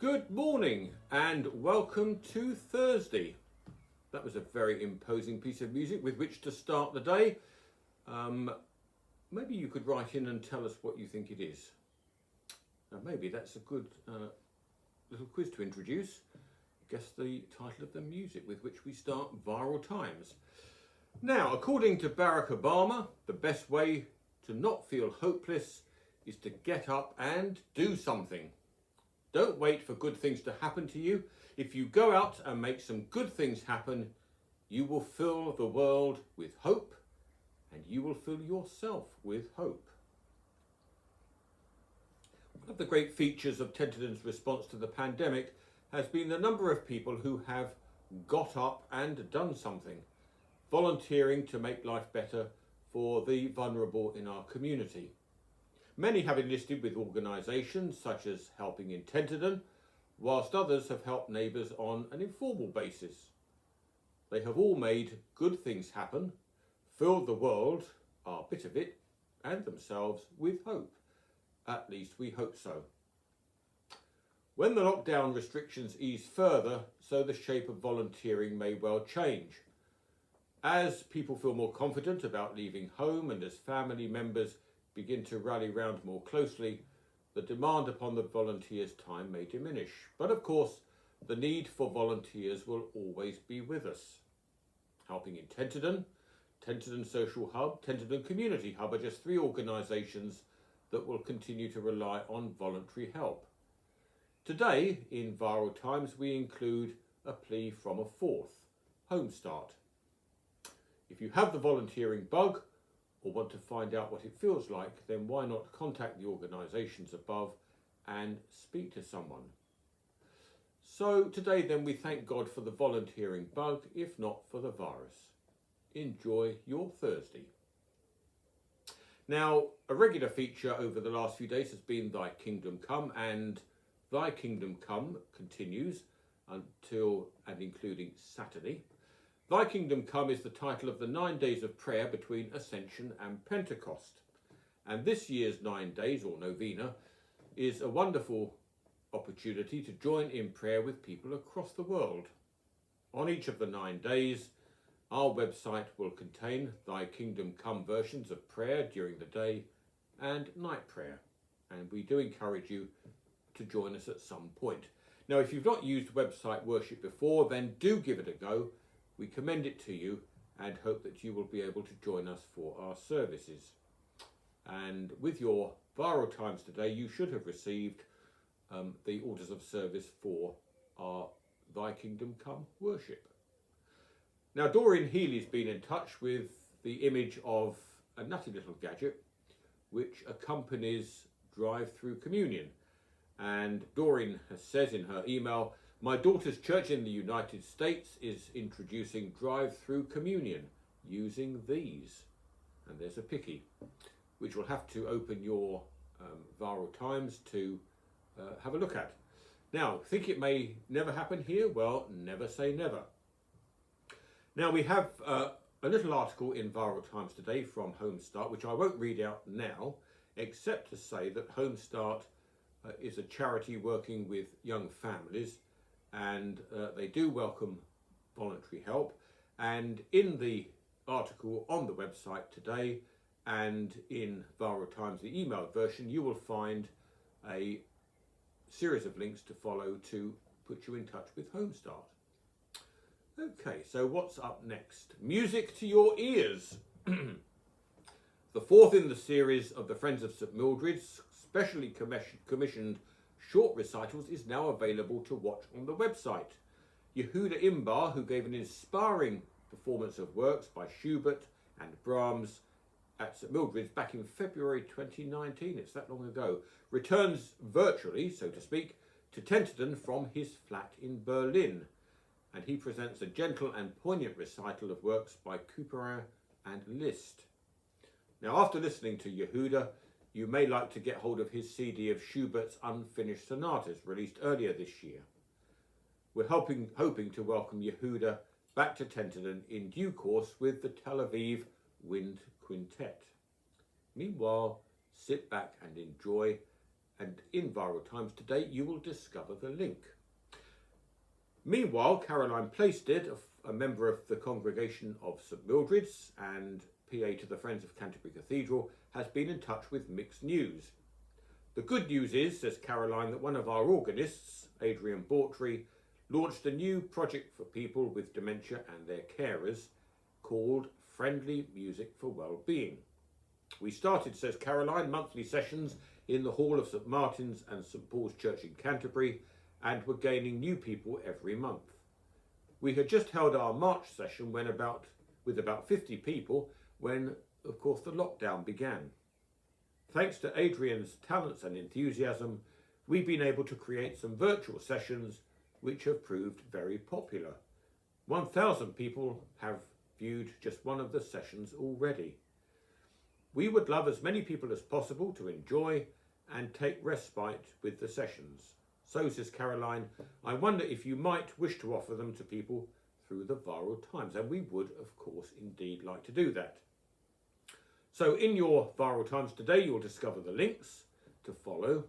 Good morning and welcome to Thursday. That was a very imposing piece of music with which to start the day. Maybe you could write in and tell us what you think it is. Maybe that's a good little quiz to introduce. Guess the title of the music with which we start Viral Times. Now, according to Barack Obama, the best way to not feel hopeless is to get up and do something. Don't wait for good things to happen to you. If you go out and make some good things happen, you will fill the world with hope and you will fill yourself with hope. One of the great features of Tenterden's response to the pandemic has been the number of people who have got up and done something, volunteering to make life better for the vulnerable in our community. Many have enlisted with organisations such as Helping in Tenterden, whilst others have helped neighbours on an informal basis. They have all made good things happen, filled the world, our bit of it, and themselves with hope. At least we hope so. When the lockdown restrictions ease further, so the shape of volunteering may well change. As people feel more confident about leaving home and as family members begin to rally round more closely, the demand upon the volunteers' time may diminish. But of course, the need for volunteers will always be with us. Helping in Tenterden, Tenterden Social Hub, Tenterden Community Hub are just three organisations that will continue to rely on voluntary help. Today, in Viral Times, we include a plea from a fourth, Home Start. If you have the volunteering bug, or want to find out what it feels like, then why not contact the organisations above and speak to someone. So today then we thank God for the volunteering bug, if not for the virus. Enjoy your Thursday. Now, a regular feature over the last few days has been Thy Kingdom Come, and Thy Kingdom Come continues until and including Saturday. Thy Kingdom Come is the title of the 9 days of prayer between Ascension and Pentecost. And this year's 9 days, or novena, is a wonderful opportunity to join in prayer with people across the world. On each of the 9 days, our website will contain Thy Kingdom Come versions of prayer during the day and night prayer. And we do encourage you to join us at some point. Now, if you've not used website worship before, then do give it a go. We commend it to you and hope that you will be able to join us for our services. And with your Viral Times today, you should have received the orders of service for our Thy Kingdom Come worship. Now, Doreen Healy's been in touch with the image of a nutty little gadget which accompanies drive-through communion. And Doreen says in her email, "My daughter's church in the United States is introducing drive-through communion using these." And there's a picky, which will have to open your Viral Times to have a look at. Now, think it may never happen here? Well, never say never. Now, we have a little article in Viral Times today from Home Start, which I won't read out now, except to say that Home Start is a charity working with young families, and they do welcome voluntary help. And in the article on the website today and in Viral Times, the email version, you will find a series of links to follow to put you in touch with Home Start. Okay, so what's up next? Music to your ears. The fourth in the series of the Friends of St Mildred's specially commissioned short recitals is now available to watch on the website. Yehuda Imbar, who gave an inspiring performance of works by Schubert and Brahms at St Mildred's back in February 2019, it's that long ago, returns virtually, so to speak, to Tenterden from his flat in Berlin, and he presents a gentle and poignant recital of works by Couperin and Liszt. Now, after listening to Yehuda, you may like to get hold of his CD of Schubert's unfinished sonatas, released earlier this year. We're hoping to welcome Yehuda back to Tenterden in due course with the Tel Aviv Wind Quintet. Meanwhile, sit back and enjoy, and in Viral Times today you will discover the link. Meanwhile, Caroline Plaisted, a member of the congregation of St Mildred's and PA to the Friends of Canterbury Cathedral, has been in touch with mixed news. The good news is, says Caroline, that one of our organists, Adrian Bortry, launched a new project for people with dementia and their carers called Friendly Music for Wellbeing. We started, says Caroline, monthly sessions in the hall of St Martin's and St Paul's Church in Canterbury, and we're gaining new people every month. We had just held our March session with about 50 people when, of course, the lockdown began. Thanks to Adrian's talents and enthusiasm, we've been able to create some virtual sessions which have proved very popular. 1,000 people have viewed just one of the sessions already. We would love as many people as possible to enjoy and take respite with the sessions. So, says Caroline, I wonder if you might wish to offer them to people through the Viral Times, and we would, of course, indeed like to do that. So in your Viral Times today, you'll discover the links to follow,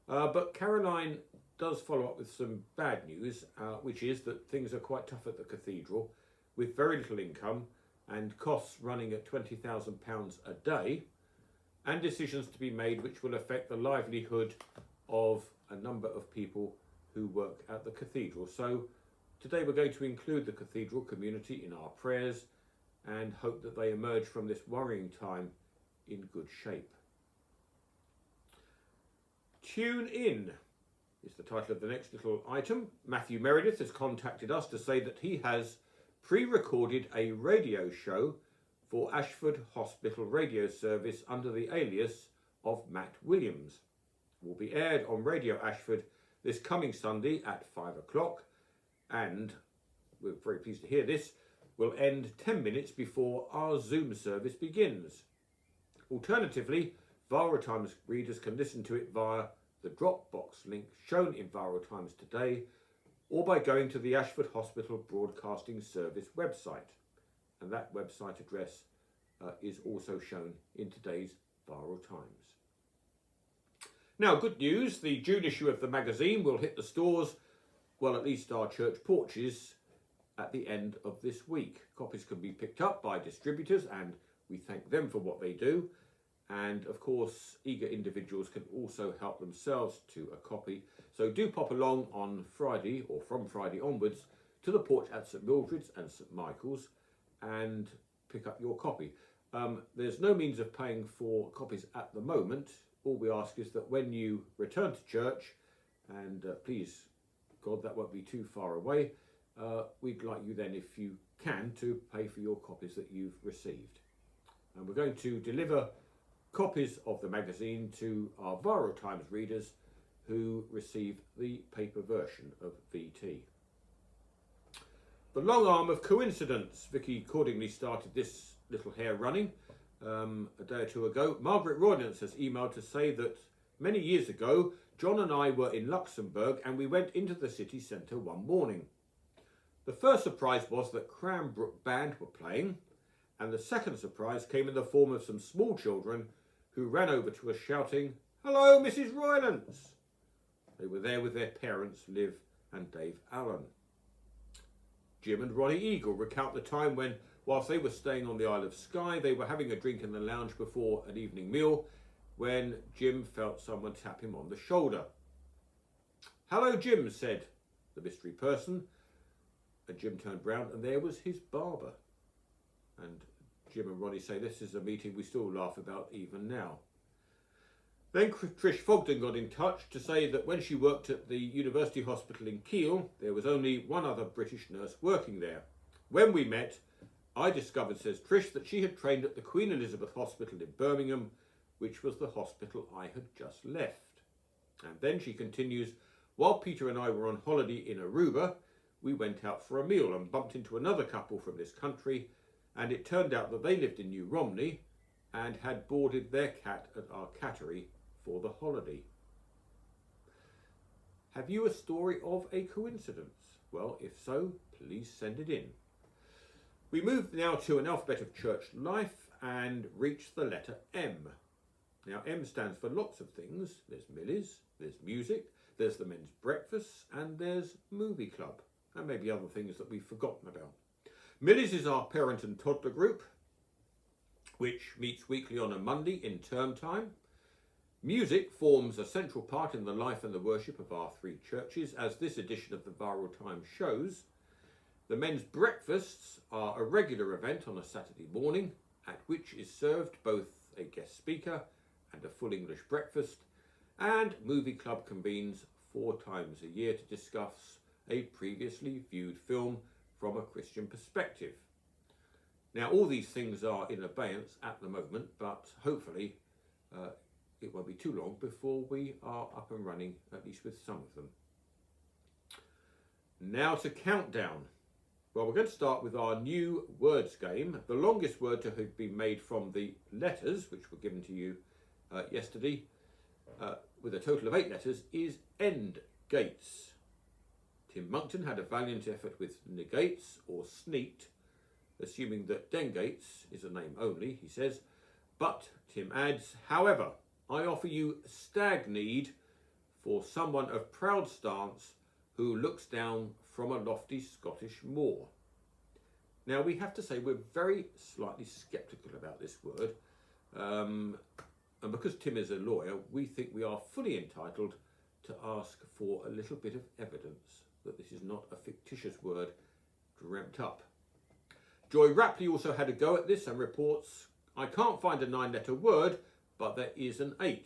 but Caroline does follow up with some bad news, which is that things are quite tough at the cathedral, with very little income and costs running at £20,000 a day, and decisions to be made which will affect the livelihood of a number of people who work at the cathedral. So today we're going to include the cathedral community in our prayers and hope that they emerge from this worrying time in good shape. Tune in is the title of the next little item. Matthew Meredith has contacted us to say that he has pre-recorded a radio show for Ashford Hospital radio service under the alias of Matt Williams. It will be aired on Radio Ashford this coming Sunday at 5 o'clock, and we're very pleased to hear this, will end 10 minutes before our Zoom service begins. Alternatively, Viral Times readers can listen to it via the Dropbox link shown in Viral Times today, or by going to the Ashford Hospital Broadcasting Service website. And that website address is also shown in today's Viral Times. Now, good news, the June issue of the magazine will hit the stores, well, at least our church porches, at the end of this week. Copies can be picked up by distributors, and we thank them for what they do. And of course, eager individuals can also help themselves to a copy. So do pop along on Friday, or from Friday onwards, to the porch at St Mildred's and St Michael's and pick up your copy. There's no means of paying for copies at the moment. All we ask is that when you return to church, and please God, that won't be too far away, we'd like you then, if you can, to pay for your copies that you've received. And we're going to deliver copies of the magazine to our Viral Times readers who receive the paper version of VT. The long arm of coincidence. Vicky accordingly started this little hair running a day or two ago. Margaret Roylance has emailed to say that many years ago, John and I were in Luxembourg and we went into the city centre one morning. The first surprise was that Cranbrook Band were playing, and the second surprise came in the form of some small children who ran over to us shouting, "Hello, Mrs. Roylance!" They were there with their parents, Liv and Dave Allen. Jim and Ronnie Eagle recount the time when, whilst they were staying on the Isle of Skye, they were having a drink in the lounge before an evening meal when Jim felt someone tap him on the shoulder. "Hello, Jim," said the mystery person. And Jim turned round and there was his barber. And Jim and Ronnie say this is a meeting we still laugh about even now. Then Trish Fogden got in touch to say that when she worked at the University Hospital in Kiel, there was only one other British nurse working there. When we met, I discovered, says Trish, that she had trained at the Queen Elizabeth Hospital in Birmingham, which was the hospital I had just left. And then she continues, While Peter and I were on holiday in Aruba, we went out for a meal and bumped into another couple from this country, and it turned out that they lived in New Romney and had boarded their cat at our cattery for the holiday. Have you a story of a coincidence? Well, if so, please send it in. We move now to an alphabet of church life and reach the letter M. Now, M stands for lots of things. There's Millie's, there's music, there's the men's breakfast, and there's movie club, and maybe other things that we've forgotten about. Millie's is our parent and toddler group, which meets weekly on a Monday in term time. Music forms a central part in the life and the worship of our three churches, as this edition of the Viral Times shows. The men's breakfasts are a regular event on a Saturday morning, at which is served both a guest speaker and a full English breakfast, and Movie Club convenes 4 times a year to discuss a previously viewed film from a Christian perspective. Now, all these things are in abeyance at the moment, but hopefully it won't be too long before we are up and running, at least with some of them. Now to countdown. Well, we're going to start with our new words game. The longest word to have been made from the letters, which were given to you yesterday, with a total of 8 letters, is end gates. Tim Monkton had a valiant effort with negates or sneaked, assuming that dengates is a name only, he says. But Tim adds, however, I offer you stag-need for someone of proud stance who looks down from a lofty Scottish moor. Now, we have to say we're very slightly sceptical about this word, and because Tim is a lawyer, we think we are fully entitled to ask for a little bit of evidence that this is not a fictitious word dreamt up. Joy Rapley also had a go at this and reports, I can't find a 9-letter word, but there is an 8.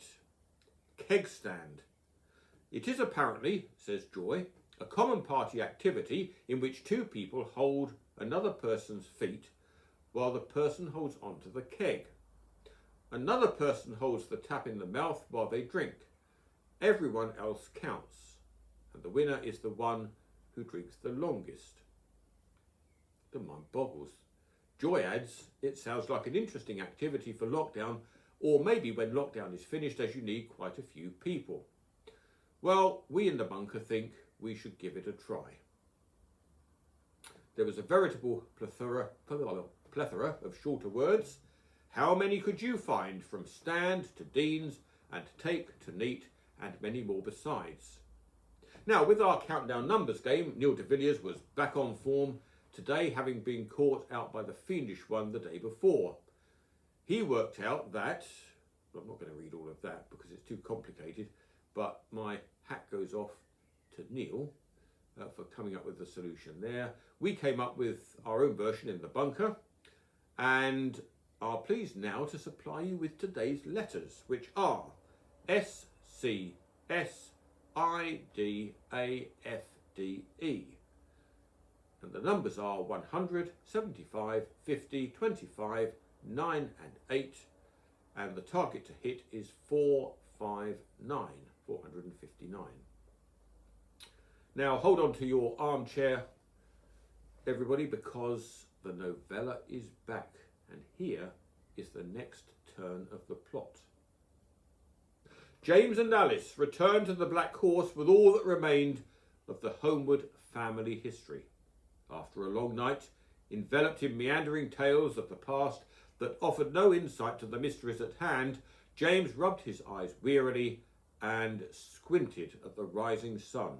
Keg stand. It is apparently, says Joy, a common party activity in which 2 people hold another person's feet while the person holds onto the keg. Another person holds the tap in the mouth while they drink. Everyone else counts, and the winner is the one who drinks the longest. The mind boggles. Joy adds, it sounds like an interesting activity for lockdown, or maybe when lockdown is finished, as you need quite a few people. Well, we in the bunker think we should give it a try. There was a veritable plethora of shorter words. How many could you find, from stand to deans and take to neat, and many more besides? Now, with our countdown numbers game, Neil de Villiers was back on form today, having been caught out by the fiendish one the day before. He worked out that, well, I'm not going to read all of that because it's too complicated, but my hat goes off to Neil for coming up with the solution there. We came up with our own version in the bunker and are pleased now to supply you with today's letters, which are S, C, S, I, D, A, F, D, E. And the numbers are 100, 75, 50, 25, 9 and 8. And the target to hit is 459, 459. Now hold on to your armchair, everybody, because the novella is back. And here is the next turn of the plot. James and Alice returned to the Black Horse with all that remained of the Homewood family history. After a long night, enveloped in meandering tales of the past that offered no insight to the mysteries at hand, James rubbed his eyes wearily and squinted at the rising sun.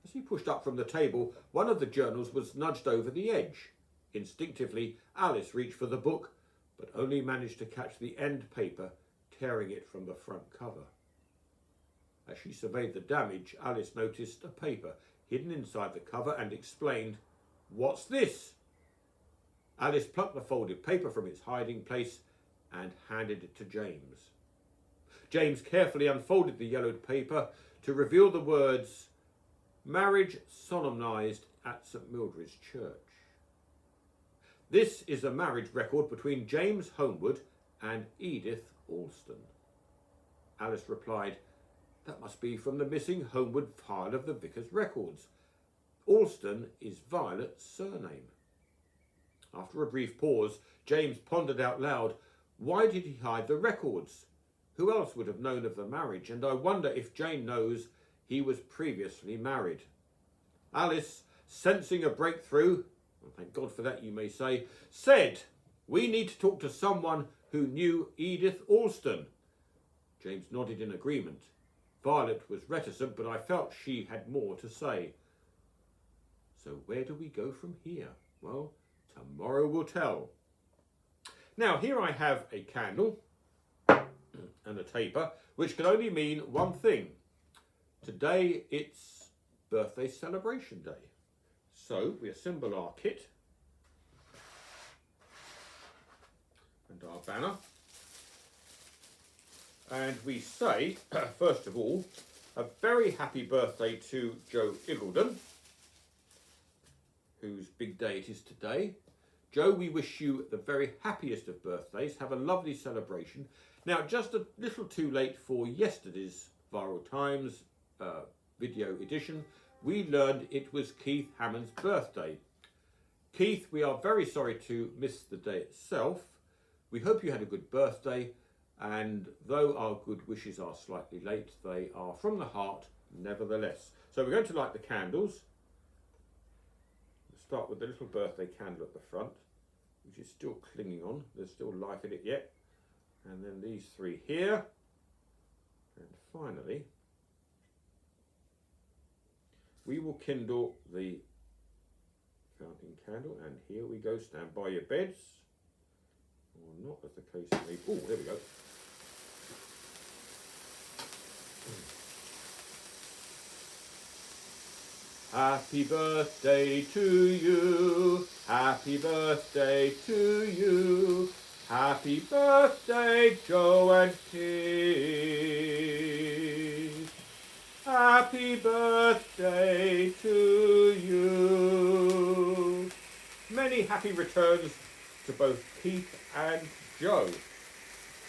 As he pushed up from the table, one of the journals was nudged over the edge. Instinctively, Alice reached for the book, but only managed to catch the end paper, tearing it from the front cover. As she surveyed the damage, Alice noticed a paper hidden inside the cover and explained, "What's this?" Alice plucked the folded paper from its hiding place and handed it to James. James carefully unfolded the yellowed paper to reveal the words, "Marriage solemnised at St Mildred's Church." This is a marriage record between James Homewood and Edith Alston. Alice replied, That must be from the missing homeward file of the vicar's records. Alston is Violet's surname. After a brief pause, James pondered out loud, why did he hide the records? Who else would have known of the marriage? And I wonder if Jane knows he was previously married. Alice, sensing a breakthrough, well, thank God for that you may say, said, we need to talk to someone who knew Edith Alston. James nodded in agreement. Violet was reticent, but I felt she had more to say. So where do we go from here? Well, tomorrow will tell. Now, here I have a candle and a taper, which can only mean one thing. Today it's birthday celebration day. So we assemble our kit and our banner. And we say, first of all, a very happy birthday to Joe Iggulden, whose big day it is today. Joe, we wish you the very happiest of birthdays. Have a lovely celebration. Now, just a little too late for yesterday's Viral Times video edition, we learned it was Keith Hammond's birthday. Keith, we are very sorry to miss the day itself. We hope you had a good birthday, and though our good wishes are slightly late, they are from the heart nevertheless. So we're going to light the candles. We'll start with the little birthday candle at the front, which is still clinging on. There's still light in it yet. And then these three here. And finally, we will kindle the fountain candle. And here we go. Stand by your beds. Or not, as the case may be. Oh, there we go. Happy birthday to you. Happy birthday to you. Happy birthday, Joe and Keith. Happy birthday to you. Many happy returns to both Keith and Joe.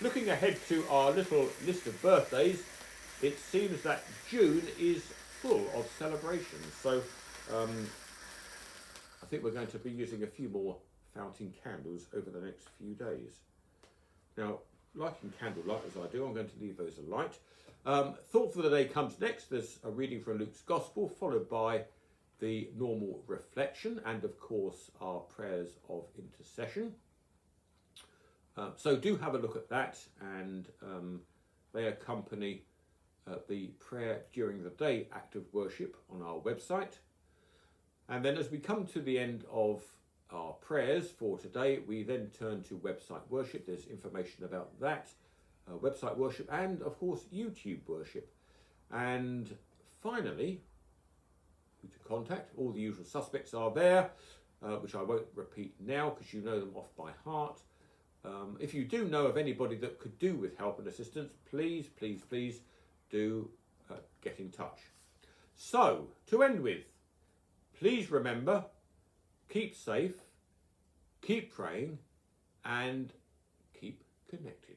Looking ahead to our little list of birthdays, it seems that June is full of celebrations. So I think we're going to be using a few more fountain candles over the next few days. Now, lighting candlelight as I do, I'm going to leave those alight. Thought for the day comes next. There's a reading from Luke's Gospel, followed by the normal reflection, and of course our prayers of intercession. So do have a look at that, and they accompany the prayer during the day act of worship on our website. And then as we come to the end of our prayers for today, we then turn to website worship. There's information about that, website worship, and of course YouTube worship. And finally, who to contact. All the usual suspects are there, which I won't repeat now because you know them off by heart. If you do know of anybody that could do with help and assistance, please, please, please do get in touch. So, to end with, please remember, keep safe, keep praying, and keep connected.